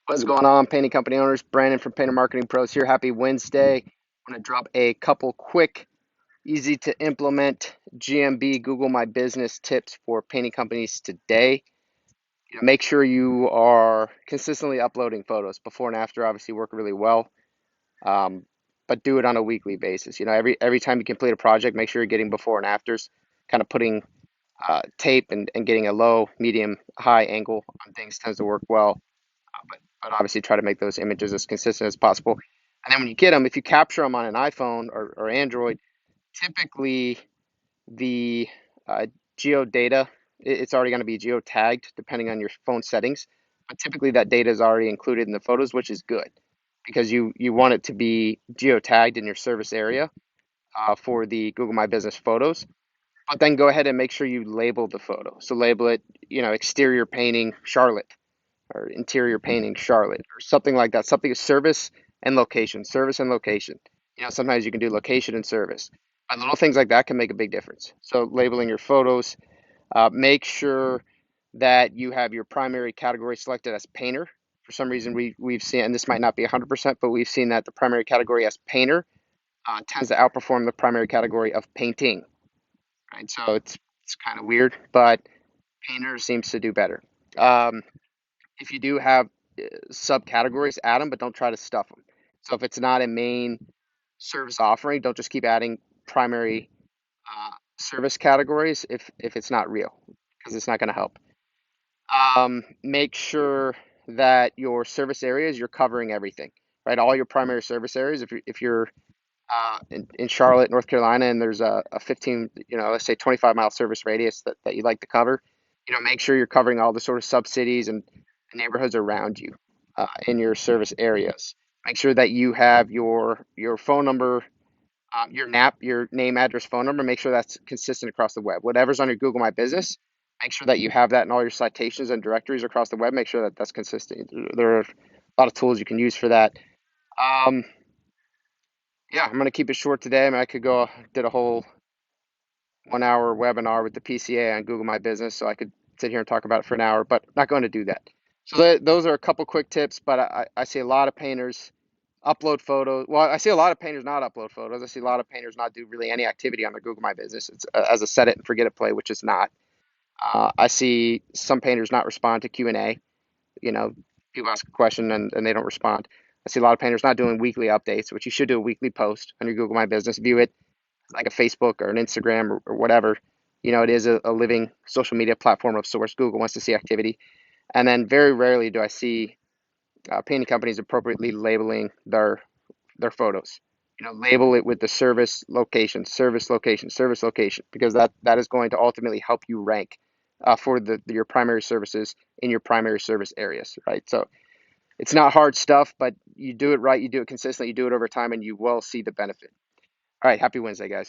What's going on, painting company owners? Brandon from Painter Marketing Pros here. Happy Wednesday. I'm going to drop a couple quick, easy to implement GMB Google My Business tips for painting companies today. Make sure you are consistently uploading photos. Before and after obviously work really well, um, but do it on a weekly basis. Every time you complete a project, make sure you're getting before and afters, kind of putting tape and getting a low, medium, high angle on things tends to work well. But obviously try to make those images as consistent as possible. And then when you get them, if you capture them on an iPhone or Android, typically the geo data, it's already going to be geo tagged depending on your phone settings. But typically that data is already included in the photos, which is good because you want it to be geo tagged in your service area for the Google My Business photos. But then go ahead and make sure you label the photo. So label it, exterior painting Charlotte or interior painting Charlotte or something like that. Something service and location, service and location. Sometimes you can do location and service. But little things like that can make a big difference. So labeling your photos, make sure that you have your primary category selected as painter. For some reason, we've seen, and this might not be 100%, but we've seen that the primary category as painter tends to outperform the primary category of painting. Right, so it's kind of weird, but painter seems to do better. Um, if you do have subcategories, add them, but don't try to stuff them. So if it's not a main service offering, don't just keep adding primary service categories if it's not real, because it's not going to help. Make sure that your service areas, you're covering everything, right? All your primary service areas. If you're in Charlotte, North Carolina, and there's a 15, let's say 25-mile service radius that you'd like to cover, make sure you're covering all the sort of sub-cities and neighborhoods around you in your service areas. Make sure that you have your phone number, your name, address, phone number. Make sure that's consistent across the web. Whatever's on your Google My Business, make sure that you have that in all your citations and directories across the web. Make sure that that's consistent. There are a lot of tools you can use for that. Um, yeah, I'm gonna keep it short today. I mean, I could go did a whole 1 hour webinar with the PCA on Google My Business, so I could sit here and talk about it for an hour, but not going to do that. So those are a couple quick tips, but I see a lot of painters upload photos. Well, I see a lot of painters not upload photos. I see a lot of painters not do really any activity on their Google My Business. It's as a set it and forget it play, which is not. I see some painters not respond to Q&A. People ask a question and they don't respond. I see a lot of painters not doing weekly updates, which you should do a weekly post on your Google My Business. View it like a Facebook or an Instagram or whatever. It is a living social media platform of sorts. Google wants to see activity. And then very rarely do I see painting companies appropriately labeling their photos. Label it with the service location, service location, service location, because that is going to ultimately help you rank for your primary services in your primary service areas, right? So it's not hard stuff, but you do it right, you do it consistently, you do it over time, and you will see the benefit. All right, happy Wednesday, guys.